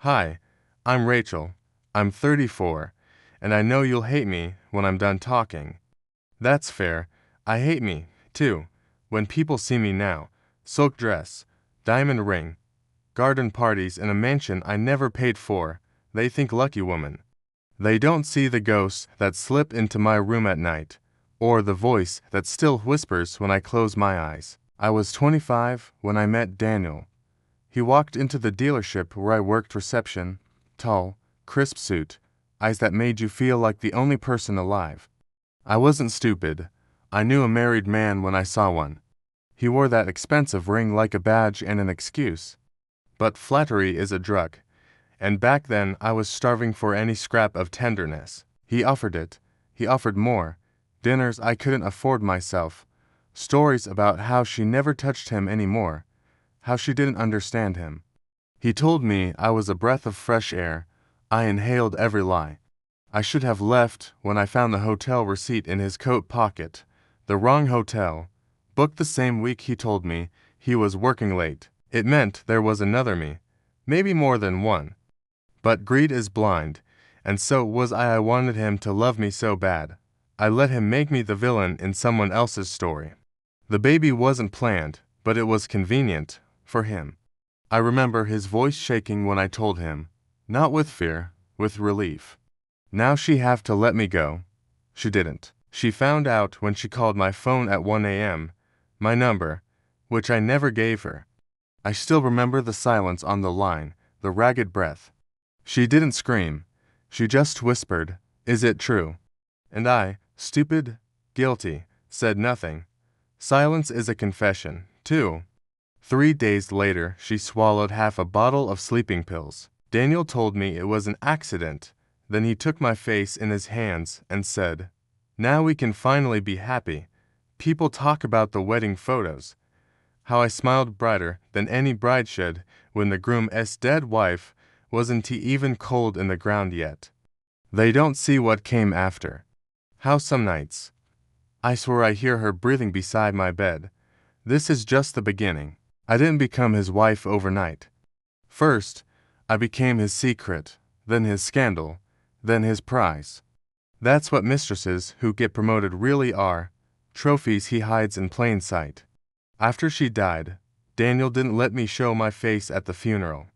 Hi, I'm Rachel. I'm 34, and I know you'll hate me when I'm done talking. That's fair. I hate me, too, when people see me now. Silk dress, diamond ring, garden parties in a mansion I never paid for. They think lucky woman. They don't see the ghosts that slip into my room at night, or the voice that still whispers when I close my eyes. I was 25 when I met Daniel. He walked into the dealership where I worked reception, tall, crisp suit, eyes that made you feel like the only person alive. I wasn't stupid. I knew a married man when I saw one. He wore that expensive ring like a badge and an excuse. But flattery is a drug, and back then I was starving for any scrap of tenderness. He offered it. He offered more. Dinners I couldn't afford myself. Stories about how she never touched him anymore. How she didn't understand him. He told me I was a breath of fresh air. I inhaled every lie. I should have left when I found the hotel receipt in his coat pocket. The wrong hotel. Booked the same week he told me he was working late. It meant there was another me. Maybe more than one. But greed is blind, and so was I wanted him to love me so bad. I let him make me the villain in someone else's story. The baby wasn't planned, but it was convenient for him. I remember his voice shaking when I told him, not with fear, with relief. Now she have to let me go. She didn't. She found out when she called my phone at 1 a.m., my number, which I never gave her. I still remember the silence on the line, the ragged breath. She didn't scream. She just whispered, "Is it true?" And I, stupid, guilty, said nothing. Silence is a confession, too. 3 days later, she swallowed half a bottle of sleeping pills. Daniel told me it was an accident. Then he took my face in his hands and said, "Now we can finally be happy. People talk about the wedding photos. How I smiled brighter than any bride should when the groom's dead wife wasn't even cold in the ground yet. They don't see what came after. How some nights, I swear I hear her breathing beside my bed. This is just the beginning. I didn't become his wife overnight. First, I became his secret, then his scandal, then his prize. That's what mistresses who get promoted really are, trophies he hides in plain sight." After she died, Daniel didn't let me show my face at the funeral.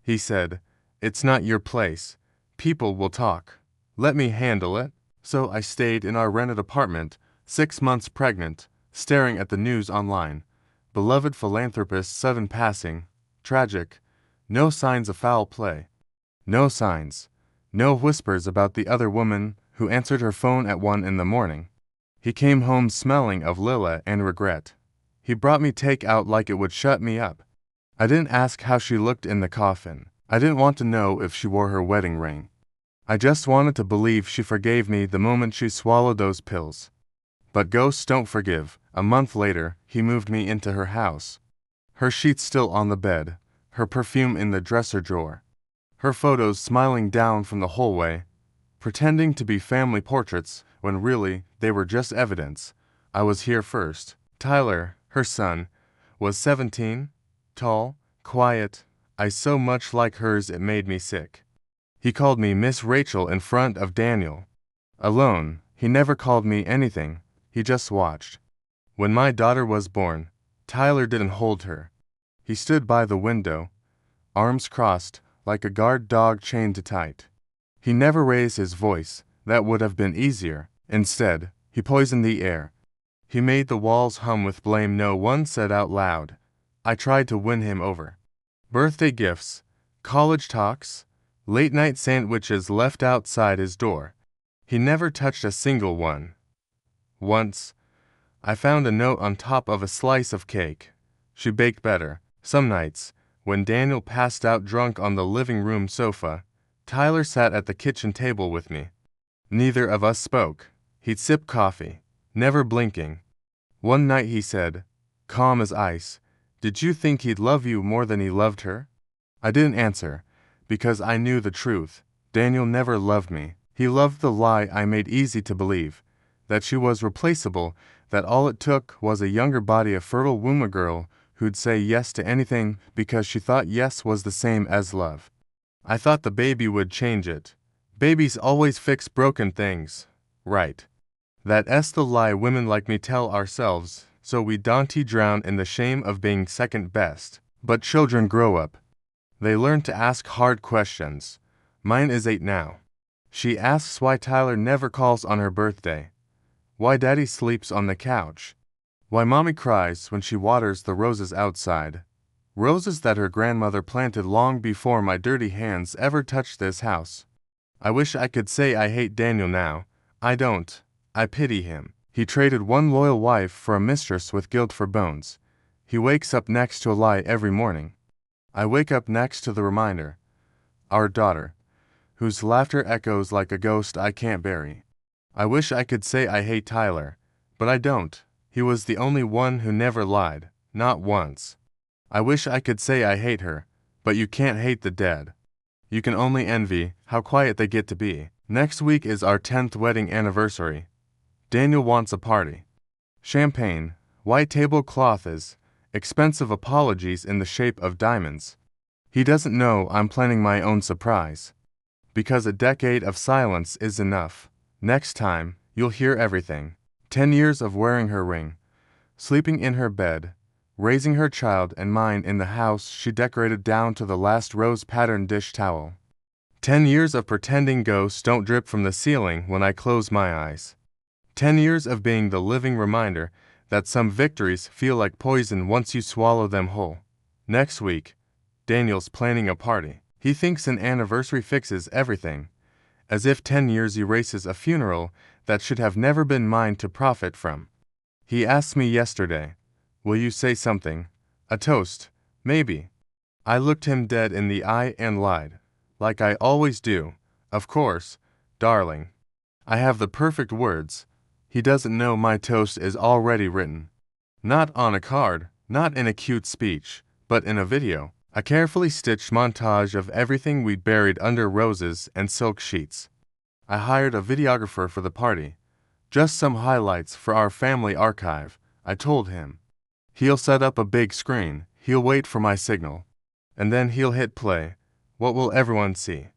He said, "It's not your place. People will talk. Let me handle it." So I stayed in our rented apartment, 6 months pregnant, staring at the news online. Beloved philanthropist 7 passing. Tragic. No signs of foul play. No signs. No whispers about the other woman who answered her phone at 1 in the morning. He came home smelling of Lila and regret. He brought me takeout like it would shut me up. I didn't ask how she looked in the coffin. I didn't want to know if she wore her wedding ring. I just wanted to believe she forgave me the moment she swallowed those pills. But ghosts don't forgive. A month later, he moved me into her house. Her sheets still on the bed, her perfume in the dresser drawer, her photos smiling down from the hallway, pretending to be family portraits when really they were just evidence I was here first. Tyler, her son, was 17, tall, quiet, eyes so much like hers it made me sick. He called me Miss Rachel in front of Daniel. Alone, he never called me anything, he just watched. When my daughter was born, Tyler didn't hold her. He stood by the window, arms crossed, like a guard dog chained tight. He never raised his voice, that would have been easier. Instead, he poisoned the air. He made the walls hum with blame no one said out loud. I tried to win him over. Birthday gifts, college talks, late-night sandwiches left outside his door. He never touched a single one. Once, I found a note on top of a slice of cake. She baked better. Some nights, when Daniel passed out drunk on the living room sofa, Tyler sat at the kitchen table with me. Neither of us spoke. He'd sip coffee, never blinking. One night he said, calm as ice, "Did you think he'd love you more than he loved her?" I didn't answer, because I knew the truth. Daniel never loved me. He loved the lie I made easy to believe, that she was replaceable, that all it took was a younger body, a fertile womb, a girl who'd say yes to anything because she thought yes was the same as love. I thought the baby would change it. Babies always fix broken things. Right. That's the lie women like me tell ourselves, so we don't drown in the shame of being second best. But children grow up. They learn to ask hard questions. Mine is 8 now. She asks why Tyler never calls on her birthday. Why Daddy sleeps on the couch. Why Mommy cries when she waters the roses outside. Roses that her grandmother planted long before my dirty hands ever touched this house. I wish I could say I hate Daniel now. I don't. I pity him. He traded one loyal wife for a mistress with guilt for bones. He wakes up next to a lie every morning. I wake up next to the reminder. Our daughter, whose laughter echoes like a ghost I can't bury. I wish I could say I hate Tyler, but I don't. He was the only one who never lied, not once. I wish I could say I hate her, but you can't hate the dead. You can only envy how quiet they get to be. Next week is our 10th wedding anniversary. Daniel wants a party. Champagne, white tablecloths, expensive apologies in the shape of diamonds. He doesn't know I'm planning my own surprise. Because a decade of silence is enough. Next time, you'll hear everything. 10 years of wearing her ring, sleeping in her bed, raising her child and mine in the house she decorated down to the last rose-patterned dish towel. 10 years of pretending ghosts don't drip from the ceiling when I close my eyes. 10 years of being the living reminder that some victories feel like poison once you swallow them whole. Next week, Daniel's planning a party. He thinks an anniversary fixes everything, as if 10 years erases a funeral that should have never been mine to profit from. He asked me yesterday, will you say something? A toast, maybe. I looked him dead in the eye and lied, like I always do. Of course, darling. I have the perfect words. He doesn't know my toast is already written. Not on a card, not in a cute speech, but in a video. A carefully stitched montage of everything we'd buried under roses and silk sheets. I hired a videographer for the party. Just some highlights for our family archive, I told him. He'll set up a big screen, he'll wait for my signal. And then he'll hit play. What will everyone see?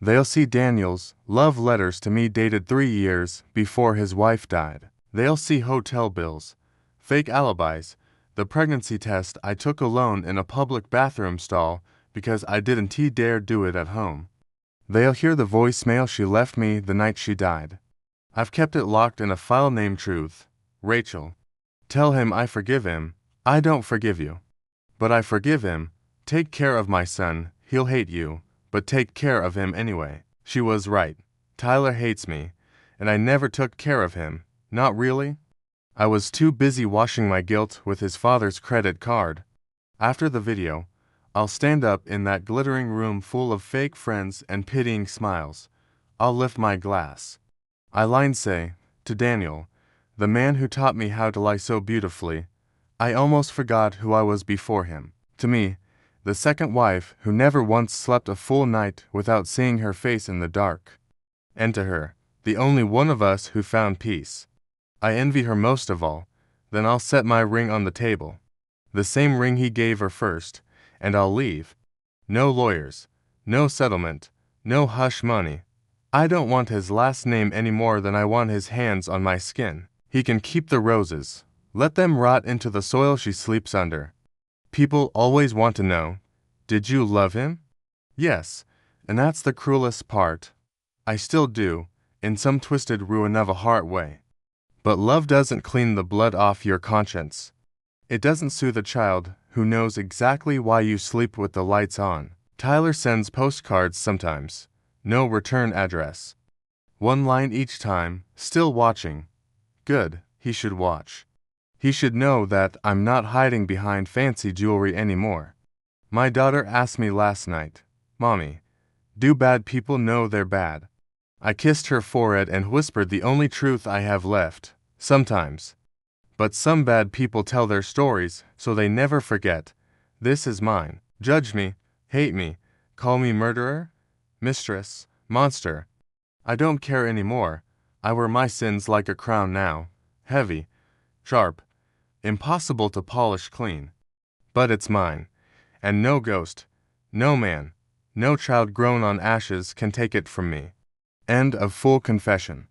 They'll see Daniel's love letters to me dated 3 years before his wife died. They'll see hotel bills, fake alibis, the pregnancy test I took alone in a public bathroom stall because I didn't dare do it at home. They'll hear the voicemail she left me the night she died. I've kept it locked in a file named Truth. Rachel. Tell him I forgive him. I don't forgive you. But I forgive him. Take care of my son. He'll hate you, but take care of him anyway. She was right. Tyler hates me, and I never took care of him. Not really. I was too busy washing my guilt with his father's credit card. After the video, I'll stand up in that glittering room full of fake friends and pitying smiles. I'll lift my glass. I'll say, to Daniel, the man who taught me how to lie so beautifully, I almost forgot who I was before him. To me, the second wife who never once slept a full night without seeing her face in the dark. And to her, the only one of us who found peace. I envy her most of all. Then I'll set my ring on the table. The same ring he gave her first, and I'll leave. No lawyers, no settlement, no hush money. I don't want his last name any more than I want his hands on my skin. He can keep the roses. Let them rot into the soil she sleeps under. People always want to know, did you love him? Yes, and that's the cruelest part. I still do, in some twisted ruin of a heart way. But love doesn't clean the blood off your conscience. It doesn't soothe a child who knows exactly why you sleep with the lights on. Tyler sends postcards sometimes. No return address. 1 line each time, still watching. Good, he should watch. He should know that I'm not hiding behind fancy jewelry anymore. My daughter asked me last night, Mommy, do bad people know they're bad? I kissed her forehead and whispered the only truth I have left. Sometimes. But some bad people tell their stories so they never forget. This is mine. Judge me, hate me, call me murderer, mistress, monster. I don't care anymore. I wear my sins like a crown now. Heavy, sharp, impossible to polish clean. But it's mine. And no ghost, no man, No child grown on ashes can take it from me. End of full confession.